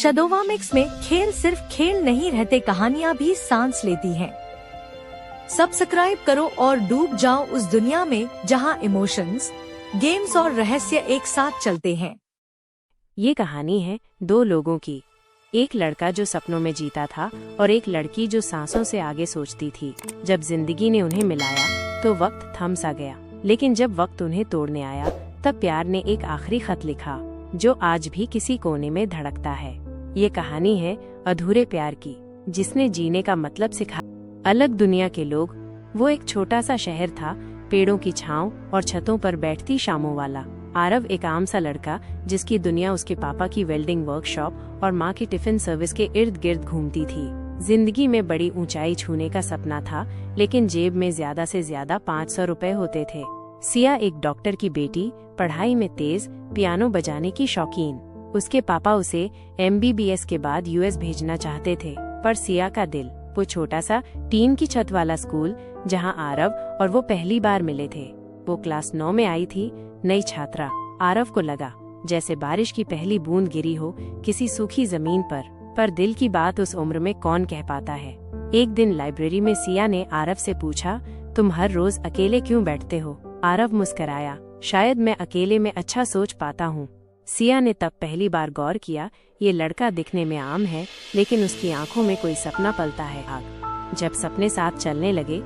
शदोवामिक्स में खेल सिर्फ खेल नहीं रहते, कहानियाँ भी सांस लेती हैं। सब्सक्राइब करो और डूब जाओ उस दुनिया में जहां इमोशंस, गेम्स और रहस्य एक साथ चलते हैं। ये कहानी है दो लोगों की। एक लड़का जो सपनों में जीता था और एक लड़की जो सांसों से आगे सोचती थी। जब जिंदगी ने उन्हें मिलाया तो वक्त थम सा गया, लेकिन जब वक्त उन्हें तोड़ने आया तब प्यार ने एक आखिरी खत लिखा जो आज भी किसी कोने में धड़कता है। ये कहानी है अधूरे प्यार की, जिसने जीने का मतलब सिखाया। अलग दुनिया के लोग। वो एक छोटा सा शहर था, पेड़ों की छांव और छतों पर बैठती शामों वाला। आरव एक आम सा लड़का जिसकी दुनिया उसके पापा की वेल्डिंग वर्कशॉप और माँ की टिफिन सर्विस के इर्द गिर्द घूमती थी। जिंदगी में बड़ी ऊंचाई छूने का सपना था, लेकिन जेब में ज्यादा से ज्यादा 500 रुपए होते थे। सिया एक डॉक्टर की बेटी, पढ़ाई में तेज, पियानो बजाने की शौकीन। उसके पापा उसे MBBS के बाद US भेजना चाहते थे, पर सिया का दिल वो छोटा सा टीन की छत वाला स्कूल जहां आरव और वो पहली बार मिले थे। वो क्लास 9 में आई थी, नई छात्रा। आरव को लगा जैसे बारिश की पहली बूंद गिरी हो किसी सूखी जमीन पर दिल की बात उस उम्र में कौन कह पाता है। एक दिन लाइब्रेरी में सिया ने आरव से पूछा, तुम हर रोज अकेले क्यों बैठते हो? आरव मुस्कराया, शायद मैं अकेले में अच्छा सोच पाता हूँ। सिया ने तब पहली बार गौर किया, ये लड़का दिखने में आम है, लेकिन उसकी आंखों में कोई सपना पलता है आग। जब सपने साथ चलने लगे,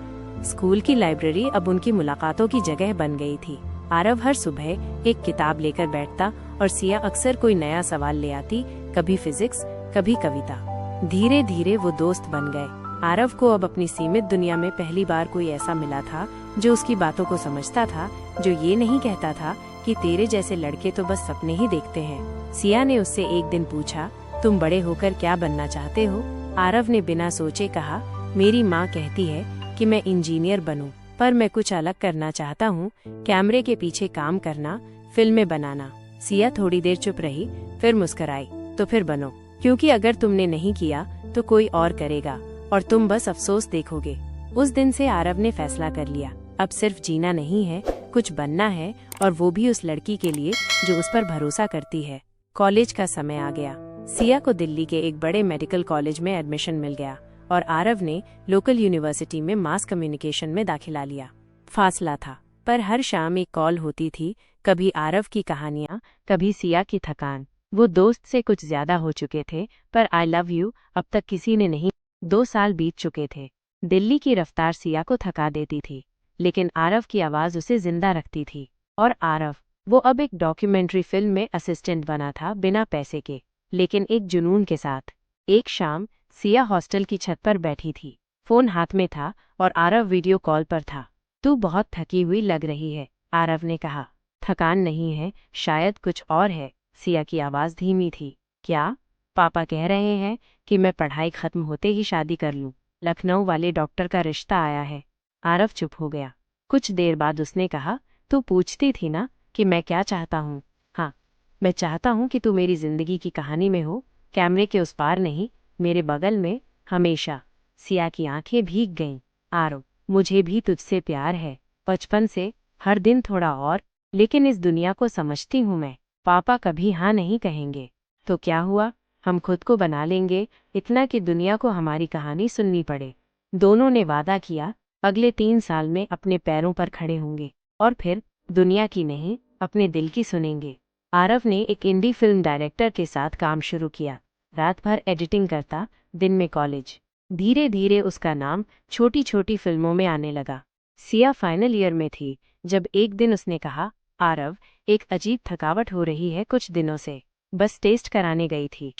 स्कूल की लाइब्रेरी अब उनकी मुलाकातों की जगह बन गई थी। आरव हर सुबह एक किताब लेकर बैठता और सिया अक्सर कोई नया सवाल ले आती, कभी फिजिक्स, कभी कविता। धीरे धीरे वो दोस्त बन गए। आरव को अब अपनी सीमित दुनिया में पहली बार कोई ऐसा मिला था जो उसकी बातों को समझता था, जो ये नहीं कहता था कि तेरे जैसे लड़के तो बस सपने ही देखते हैं। सिया ने उससे एक दिन पूछा, तुम बड़े होकर क्या बनना चाहते हो? आरव ने बिना सोचे कहा, मेरी माँ कहती है कि मैं इंजीनियर बनूं, पर मैं कुछ अलग करना चाहता हूँ, कैमरे के पीछे काम करना, फिल्में बनाना। सिया थोड़ी देर चुप रही, फिर मुस्कुराई, तो फिर बनो, क्योंकि अगर तुमने नहीं किया तो कोई और करेगा और तुम बस अफसोस देखोगे। उस दिन से आरव ने फैसला कर लिया, अब सिर्फ जीना नहीं है, कुछ बनना है, और वो भी उस लड़की के लिए जो उस पर भरोसा करती है। कॉलेज का समय आ गया। सिया को दिल्ली के एक बड़े मेडिकल कॉलेज में एडमिशन मिल गया और आरव ने लोकल यूनिवर्सिटी में मास कम्युनिकेशन में दाखिला लिया। फासला था, पर हर शाम एक कॉल होती थी, कभी आरव की कहानियाँ, कभी सिया की थकान। वो दोस्त से कुछ ज्यादा हो चुके थे, पर आई लव यू अब तक किसी ने नहीं। 2 साल बीत चुके थे। दिल्ली की रफ्तार सिया को थका देती थी, लेकिन आरव की आवाज उसे जिंदा रखती थी। और आरव, वो अब एक डॉक्यूमेंट्री फिल्म में असिस्टेंट बना था, बिना पैसे के, लेकिन एक जुनून के साथ। एक शाम सिया हॉस्टल की छत पर बैठी थी, फोन हाथ में था और आरव वीडियो कॉल पर था। तू बहुत थकी हुई लग रही है, आरव ने कहा। थकान नहीं है, शायद कुछ और है। सिया की आवाज धीमी थी। क्या? पापा कह रहे हैं कि मैं पढ़ाई खत्म होते ही शादी कर लूं। लखनऊ वाले डॉक्टर का रिश्ता आया है। आरव चुप हो गया। कुछ देर बाद उसने कहा, तू पूछती थी ना कि मैं क्या चाहता हूँ? हाँ, मैं चाहता हूँ कि तू मेरी जिंदगी की कहानी में हो, कैमरे के उस पार नहीं, मेरे बगल में, हमेशा। सिया की आंखें भीग गईं। आरव, मुझे भी तुझसे प्यार है, बचपन से, हर दिन थोड़ा और, लेकिन इस दुनिया को समझती हूँ मैं। पापा कभी हाँ नहीं कहेंगे, तो क्या हुआ, हम खुद को बना लेंगे, इतना कि दुनिया को हमारी कहानी सुननी पड़े। दोनों ने वादा किया, अगले 3 साल में अपने पैरों पर खड़े होंगे, और फिर दुनिया की नहीं, अपने दिल की सुनेंगे। आरव ने एक इंडी फिल्म डायरेक्टर के साथ काम शुरू किया। रात भर एडिटिंग करता, दिन में कॉलेज। धीरे धीरे उसका नाम छोटी छोटी फिल्मों में आने लगा। सिया फाइनल ईयर में थी जब एक दिन उसने कहा, आरव, एक अजीब थकावट हो रही है कुछ दिनों से, बस टेस्ट कराने गई थी।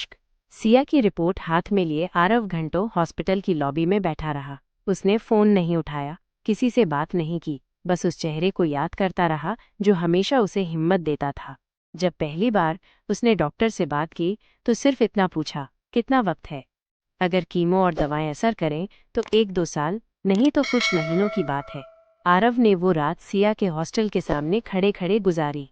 सिया की रिपोर्ट हाथ में लिए आरव घंटों हॉस्पिटल की लॉबी में बैठा रहा। उसने फोन नहीं उठाया, किसी से बात नहीं की, बस उस चेहरे को याद करता रहा जो हमेशा उसे हिम्मत देता था। जब पहली बार उसने डॉक्टर से बात की तो सिर्फ इतना पूछा, कितना वक्त है? अगर कीमो और दवाएं असर करें तो 1-2 साल, नहीं तो कुछ महीनों की बात है। आरव ने वो रात सिया के हॉस्टल के सामने खड़े खड़े गुजारी।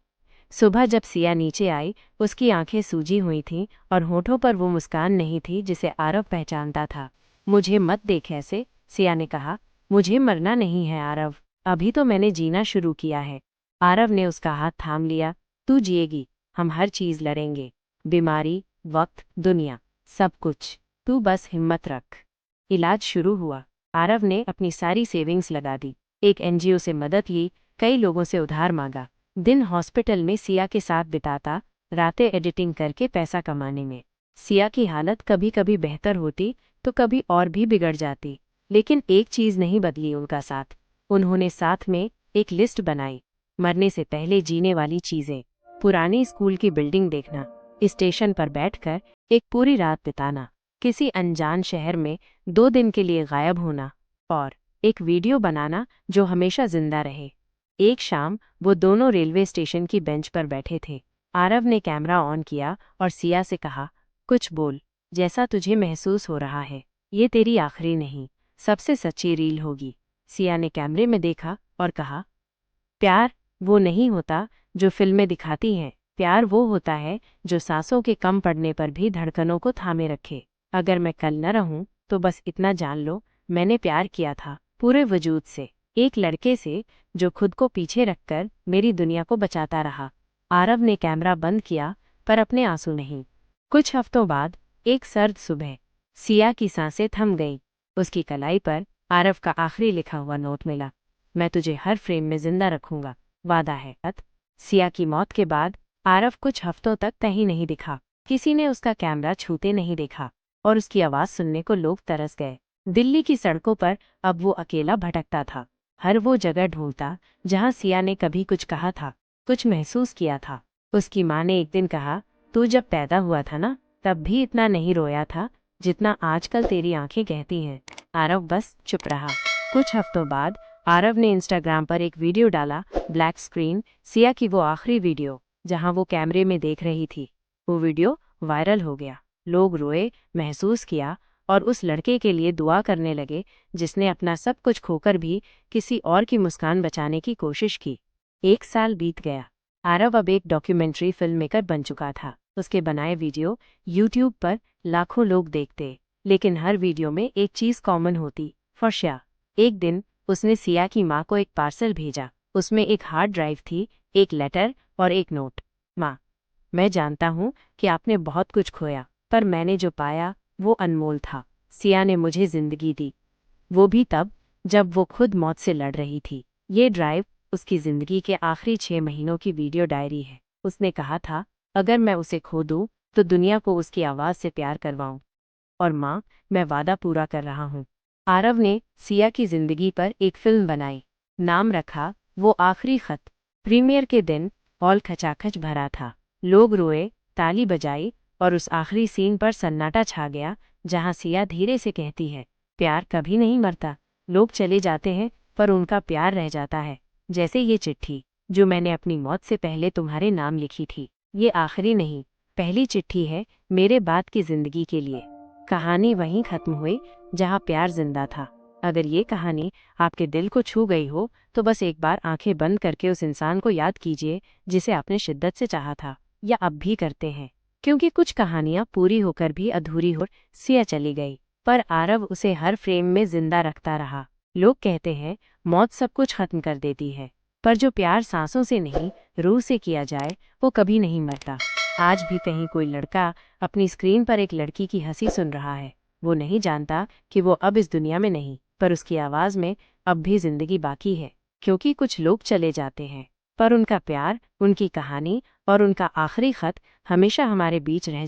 सुबह जब सिया नीचे आई, उसकी आंखें सूजी हुई थीं और होठों पर वो मुस्कान नहीं थी जिसे आरव पहचानता था। मुझे मत देख ऐसे, सिया ने कहा। मुझे मरना नहीं है आरव, अभी तो मैंने जीना शुरू किया है। आरव ने उसका हाथ थाम लिया। तू जिएगी, हम हर चीज लड़ेंगे, बीमारी, वक्त, दुनिया, सब कुछ। तू बस हिम्मत रख। इलाज शुरू हुआ। आरव ने अपनी सारी सेविंग्स लगा दी। एक एनजीओ से मदद ली, कई लोगों से उधार मांगा। दिन हॉस्पिटल में सिया के साथ बिताता, रातें एडिटिंग करके पैसा कमाने में। सिया की हालत कभी कभी बेहतर होती तो कभी और भी बिगड़ जाती, लेकिन एक चीज़ नहीं बदली उनका साथ। उन्होंने साथ में एक लिस्ट बनाई, मरने से पहले जीने वाली चीज़ें। पुरानी स्कूल की बिल्डिंग देखना, स्टेशन पर बैठकर एक पूरी रात बिताना, किसी अनजान शहर में 2 दिन के लिए गायब होना, और एक वीडियो बनाना जो हमेशा जिंदा रहे। एक शाम वो दोनों रेलवे स्टेशन की बेंच पर बैठे थे। आरव ने कैमरा ऑन किया और सिया से कहा, कुछ बोल, जैसा तुझे महसूस हो रहा है। ये तेरी आखिरी नहीं, सबसे सच्ची रील होगी। सिया ने कैमरे में देखा और कहा, प्यार वो नहीं होता जो फिल्में दिखाती हैं। प्यार वो होता है जो सांसों के कम पड़ने पर भी धड़कनों को थामे रखे। अगर मैं कल न रहूं तो बस इतना जान लो, मैंने प्यार किया था पूरे वजूद से, एक लड़के से जो खुद को पीछे रखकर मेरी दुनिया को बचाता रहा। आरव ने कैमरा बंद किया, पर अपने आंसू नहीं। कुछ हफ्तों बाद एक सर्द सुबह सिया की सांसें थम गईं। उसकी कलाई पर आरव का आखिरी लिखा हुआ नोट मिला, मैं तुझे हर फ्रेम में जिंदा रखूंगा, वादा है। सिया की मौत के बाद आरव कुछ हफ्तों तक कहीं नहीं दिखा। किसी ने उसका कैमरा छूते नहीं देखा और उसकी आवाज़ सुनने को लोग तरस गए। दिल्ली की सड़कों पर अब वो अकेला भटकता था, हर वो जगह ढूंढता जहां सिया ने कभी कुछ कहा था, कुछ महसूस किया था। उसकी माँ ने एक दिन कहा, तू जब पैदा हुआ था ना, तब भी इतना नहीं रोया था जितना आजकल तेरी आंखें कहती हैं। आरव बस चुप रहा। कुछ हफ्तों बाद आरव ने इंस्टाग्राम पर एक वीडियो डाला, ब्लैक स्क्रीन, सिया की वो आखिरी वीडियो जहां वो कैमरे में देख रही थी। वो वीडियो वायरल हो गया, लोग रोए, महसूस किया और उस लड़के के लिए दुआ करने लगे जिसने अपना सब कुछ खोकर भी किसी और की मुस्कान बचाने की कोशिश की। 1 साल बीत गया। आरव अब एक डॉक्यूमेंट्री फिल्म मेकर बन चुका था। उसके बनाए वीडियो यूट्यूब पर लाखों लोग देखते, लेकिन हर वीडियो में एक चीज़ कॉमन होती, फर्शा। एक दिन उसने सिया की माँ को एक पार्सल भेजा। उसमें एक हार्ड ड्राइव थी, एक लेटर और एक नोट। माँ, मैं जानता हूँ कि आपने बहुत कुछ खोया, पर मैंने जो पाया वो अनमोल था। सिया ने मुझे जिंदगी दी, वो भी तब जब वो खुद मौत से लड़ रही थी। ये ड्राइव उसकी जिंदगी के आखिरी 6 महीनों की वीडियो डायरी है। उसने कहा था, अगर मैं उसे खो दूँ तो दुनिया को उसकी आवाज़ से प्यार करवाऊँ। और माँ, मैं वादा पूरा कर रहा हूँ। आरव ने सिया की जिंदगी पर एक फिल्म बनाई, नाम रखा वो आखिरी खत। प्रीमियर के दिन हॉल खचाखच भरा था, लोग रोए, ताली बजाई और उस आखिरी सीन पर सन्नाटा छा गया जहां सिया धीरे से कहती है, प्यार कभी नहीं मरता, लोग चले जाते हैं पर उनका प्यार रह जाता है। जैसे ये चिट्ठी जो मैंने अपनी मौत से पहले तुम्हारे नाम लिखी थी, ये आखिरी नहीं, पहली चिट्ठी है मेरे बाद की जिंदगी के लिए। कहानी वहीं खत्म हुई जहां प्यार जिंदा था। अगर ये कहानी आपके दिल को छू गई हो तो बस एक बार आंखें बंद करके उस इंसान को याद कीजिए जिसे आपने शिद्दत से चाहा था, या अब भी करते हैं, क्योंकि कुछ कहानियां पूरी होकर भी अधूरी हो। सिया चली गई, पर आरव उसे हर फ्रेम में जिंदा रखता रहा। लोग कहते हैं मौत सब कुछ खत्म कर देती है, पर जो प्यार सांसों से नहीं रूह से किया जाए वो कभी नहीं मरता। आज भी कहीं कोई लड़का अपनी स्क्रीन पर एक लड़की की हंसी सुन रहा है। वो नहीं जानता कि वो अब इस दुनिया में नहीं, पर उसकी आवाज़ में अब भी जिंदगी बाकी है। क्योंकि कुछ लोग चले जाते हैं, पर उनका प्यार, उनकी कहानी और उनका आखिरी खत हमेशा हमारे बीच रह